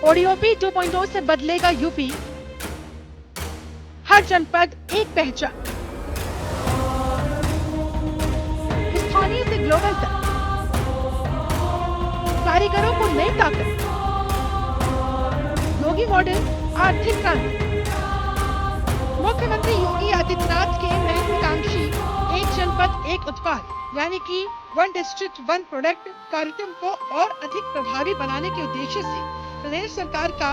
ODOP 2.0 से बदलेगा UP, हर जनपद एक पहचान। स्थानीय से ग्लोबल तक, कारीगरों को नई ताकत। योगी मॉडल आर्थिक क्रांति। मुख्यमंत्री योगी आदित्यनाथ के महत्वाकांक्षी एक जनपद एक उत्पाद यानी कि वन डिस्ट्रिक्ट वन प्रोडक्ट कार्यक्रम को और अधिक प्रभावी बनाने के उद्देश्य से प्रदेश सरकार का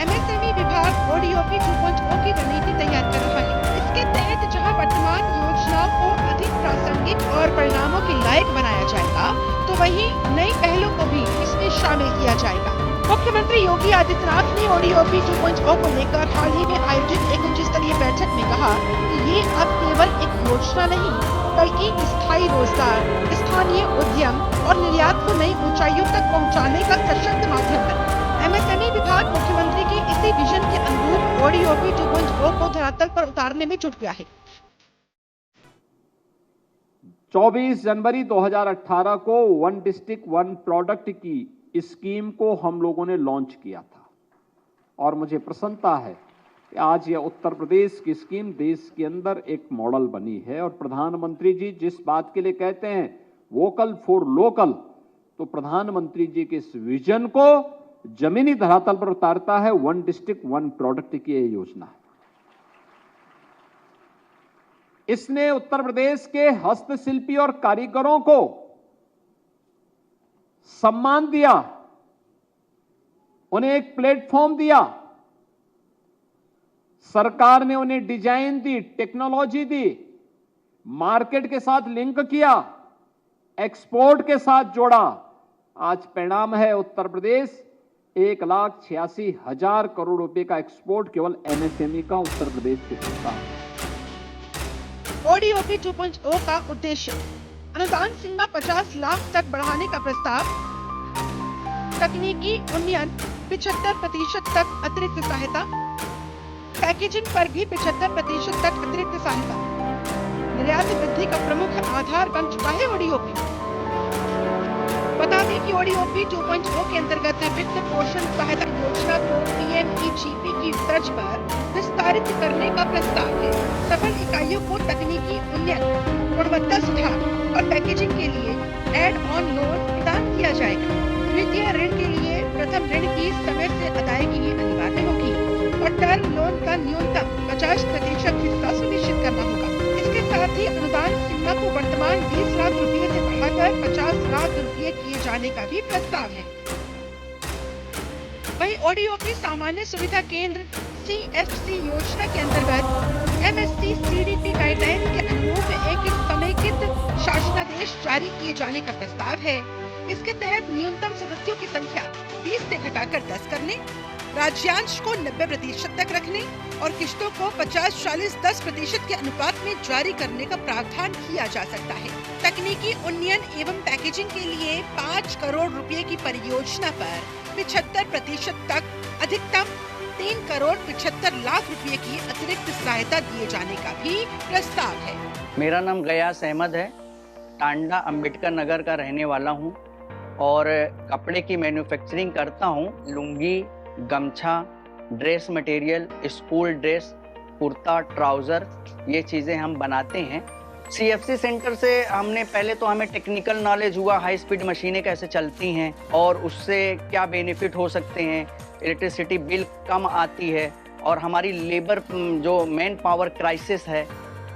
एमएसएमई विभाग ओडीओपी 2.0 की रणनीति तैयार कर रहा है। इसके तहत जहां वर्तमान योजनाओं को अधिक प्रासंगिक और परिणामों के लायक बनाया जाएगा, तो वहीं नई पहलों को भी इसमें शामिल किया जाएगा। मुख्यमंत्री योगी आदित्यनाथ ने ओडीओपी 2.0 को लेकर हाल ही में आयोजित एक उच्च स्तरीय बैठक में कहा कि ये अब केवल एक योजना नहीं, बल्कि स्थायी रोजगार, स्थानीय उद्यम और निर्यात को नई ऊंचाइयों तक पहुंचाने का सशक्त माध्यम है। एमएसएमई विभाग मुख्यमंत्री के इसी विजन के अनुरूप ओडीओपी 2.0 को धरातल पर उतारने में जुट गया है। 24 जनवरी 2018 को वन डिस्ट्रिक्ट वन प्रोडक्ट की स्कीम को हम लोगों ने लॉन्च किया था और मुझे प्रसन्नता है कि आज यह उत्तर प्रदेश की स्कीम देश के अंदर एक मॉडल बनी है। और प्रधानमंत्री जी जिस बात के लिए कहते हैं वोकल फॉर लोकल, तो प्रधानमंत्री जी के इस विजन को जमीनी धरातल पर उतारता है वन डिस्ट्रिक्ट वन प्रोडक्ट की यह योजना है। इसने उत्तर प्रदेश के हस्तशिल्पी और कारीगरों को सम्मान दिया, उन्हें एक प्लेटफॉर्म दिया। सरकार ने उन्हें डिजाइन दी, टेक्नोलॉजी दी, मार्केट के साथ लिंक किया, एक्सपोर्ट के साथ जोड़ा। आज परिणाम है उत्तर प्रदेश 1,86,000 करोड़ रुपए का एक्सपोर्ट केवल एमएसएमई का उत्तर प्रदेश से करता है। ओडीओपी 2.0 का उद्देश्य अनुदान सीमा 50 लाख तक बढ़ाने का प्रस्ताव, तकनीकी उन्नयन 75% तक अतिरिक्त सहायता, पैकेजिंग पर भी 75% तक अतिरिक्त सहायता, निर्यात वृद्धि का प्रमुख आधार बन चुका है ओडीओपी। बता दें कि ओडीओपी 2.0 के अंतर्गत वित्त पोषण सहायता योजना को पीएमईजीपी की तर्ज पर विस्तारित करने का प्रस्ताव है। सफल इकाइयों को तकनीकी उन्नयन, गुणवत्ता सुधार और पैकेजिंग के लिए एड ऑन लोन प्रदान किया जाएगा। द्वितीय ऋण के लिए प्रथम ऋण की समय से अदायगी अनिवार्य होगी और टर्म लोन का न्यूनतम 50% हिस्सा सुनिश्चित करना होगा। इसके साथ ही अनुदान सीमा को वर्तमान 20 लाख रुपए से बढ़ाकर 50 लाख रुपए किए जाने का भी प्रस्ताव है। वहीं ओडीओपी सामान्य सुविधा केंद्र CFC योजना के अंतर्गत MSc CDP गाइडलाइंस के अनुरूप एक समेकित शासनादेश जारी किए जाने का प्रस्ताव है। इसके तहत न्यूनतम सदस्यों की संख्या 20 से घटाकर 10 करने, राज्यांश को 90% तक रखने और किश्तों को 50-40-10% के अनुपात में जारी करने का प्रावधान किया जा सकता है। तकनीकी उन्नयन एवं पैकेजिंग के लिए 5 करोड़ रुपए की परियोजना पर 75% तक अधिकतम 3 करोड़ 75 लाख रुपए की अतिरिक्त सहायता दिए जाने का भी प्रस्ताव है। मेरा नाम गयास अहमद है, टांडा अंबेडकर नगर का रहने वाला हूँ और कपड़े की मैन्युफैक्चरिंग करता हूँ। लुंगी, गमछा, dress material, school dress, kurta, trouser, ये चीज़ें हम बनाते हैं। CFC सेंटर से हमने पहले तो हमें टेक्निकल नॉलेज हुआ, हाई स्पीड मशीनें कैसे चलती हैं और उससे क्या बेनिफिट हो सकते हैं, इलेक्ट्रिसिटी बिल कम आती है और हमारी लेबर जो मैन पावर क्राइसिस है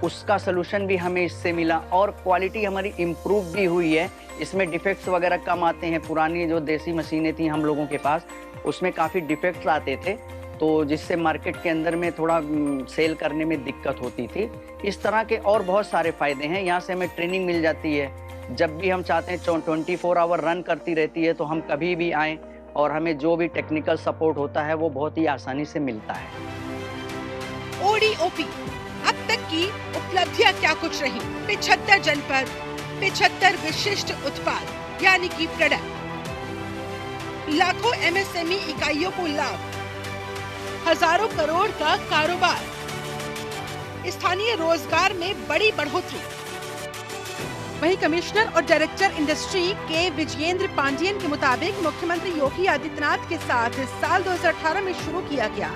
उसका सलूशन भी हमें इससे मिला और क्वालिटी हमारी इम्प्रूव भी हुई है। इसमें डिफेक्ट्स वगैरह कम आते हैं। पुरानी जो देसी मशीनें थी हम लोगों के पास उसमें काफ़ी डिफेक्ट्स आते थे, तो जिससे मार्केट के अंदर में थोड़ा सेल करने में दिक्कत होती थी। इस तरह के और बहुत सारे फ़ायदे हैं। यहाँ से हमें ट्रेनिंग मिल जाती है, जब भी हम चाहते हैं 24 आवर रन करती रहती है, तो हम कभी भी आएँ और हमें जो भी टेक्निकल सपोर्ट होता है वो बहुत ही आसानी से मिलता है। ओडीओपी अब तक की उपलब्धियां क्या कुछ रही? 75 जनपद, 75 विशिष्ट उत्पाद यानी कि प्रोडक्ट, लाखों एमएसएमई इकाइयों को लाभ, हजारों करोड़ का कारोबार, स्थानीय रोजगार में बड़ी बढ़ोतरी, वहीं कमिश्नर और डायरेक्टर इंडस्ट्री के विजयेंद्र पांडियन के मुताबिक मुख्यमंत्री योगी आदित्यनाथ के साथ साल 2018 में शुरू किया गया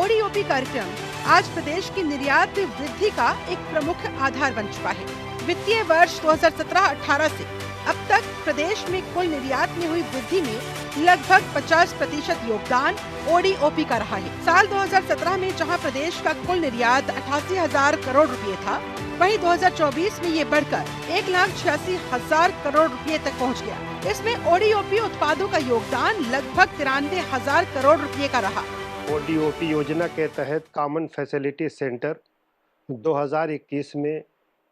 ओडीओपी कार्यक्रम आज प्रदेश की निर्यात में वृद्धि का एक प्रमुख आधार बन चुका है। वित्तीय वर्ष 2017-18 से अब तक प्रदेश में कुल निर्यात में हुई वृद्धि में लगभग 50% योगदान ओडीओपी का रहा है। साल 2017 में जहां प्रदेश का कुल निर्यात 88,000 करोड़ रुपए था, वहीं 2024 में ये बढ़कर 1,86,000 करोड़ रुपए तक पहुंच गया। इसमें ओडीओपी उत्पादों का योगदान लगभग 93,000 करोड़ रुपए का रहा। ओडीओपी योजना के तहत कॉमन फैसिलिटी सेंटर 2021 में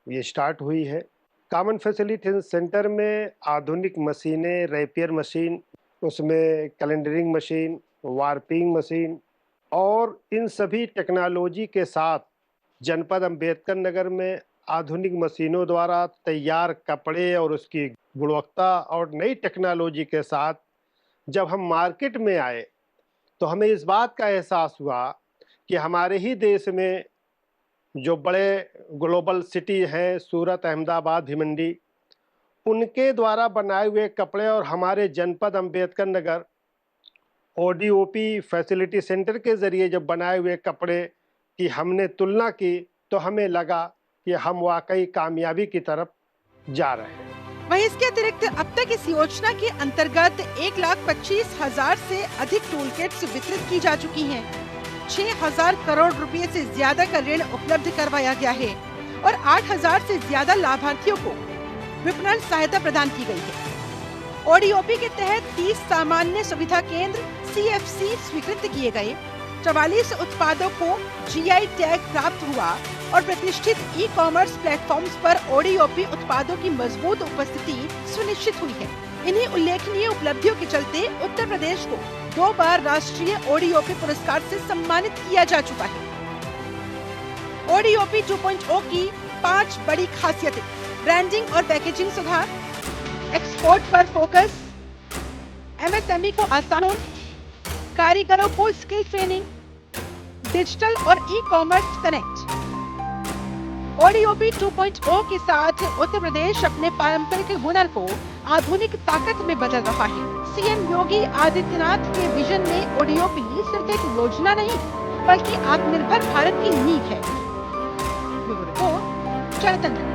ये स्टार्ट हुई है। कॉमन फैसिलिटी सेंटर में आधुनिक मशीनें, रैपियर मशीन, उसमें कैलेंडरिंग मशीन, वार्पिंग मशीन और इन सभी टेक्नोलॉजी के साथ जनपद अंबेडकर नगर में आधुनिक मशीनों द्वारा तैयार कपड़े और उसकी गुणवत्ता और नई टेक्नोलॉजी के साथ जब हम मार्केट में आए तो हमें इस बात का एहसास हुआ कि हमारे ही देश में जो बड़े ग्लोबल सिटी हैं, सूरत, अहमदाबाद, भिवंडी, उनके द्वारा बनाए हुए कपड़े और हमारे जनपद Ambedkar Nagar ODOP facility centre के ज़रिए जब बनाए हुए कपड़े की हमने तुलना की तो हमें लगा कि हम वाकई कामयाबी की तरफ जा रहे हैं। वहीं इसके अतिरिक्त अब तक इस योजना के अंतर्गत 1,25,000 से अधिक टूल किट्स वितरित की जा चुकी हैं। 6,000 करोड़ रुपए से ज्यादा का ऋण उपलब्ध करवाया गया है और 8,000 से ज्यादा लाभार्थियों को विपणन सहायता प्रदान की गई है। ओडीओपी के तहत 30 सामान्य सुविधा केंद्र CFC स्वीकृत किए गए, 44 उत्पादों को GI टैग प्राप्त हुआ और प्रतिष्ठित ई-कॉमर्स प्लेटफॉर्म्स पर ओडीओपी उत्पादों की मजबूत उपस्थिति सुनिश्चित हुई है। इन्हीं उल्लेखनीय उपलब्धियों के चलते उत्तर प्रदेश को 2 बार राष्ट्रीय ओडीओपी पुरस्कार से सम्मानित किया जा चुका है। ओडीओपी 2.0 की 5 बड़ी खासियतें: ब्रांडिंग और पैकेजिंग सुधार, एक्सपोर्ट पर फोकस, MSME को आसान, कारीगरों को स्किल ट्रेनिंग, डिजिटल और ई-कॉमर्स कनेक्ट। ओडीओपी 2.0 के साथ उत्तर प्रदेश अपने पारंपरिक हुनर को आधुनिक ताकत में बदल रहा है। सीएम योगी आदित्यनाथ के विजन में ओडीओपी सिर्फ एक योजना नहीं, बल्कि आत्मनिर्भर भारत की नींव है। ब्यूरो रिपोर्ट, जनतंत्र।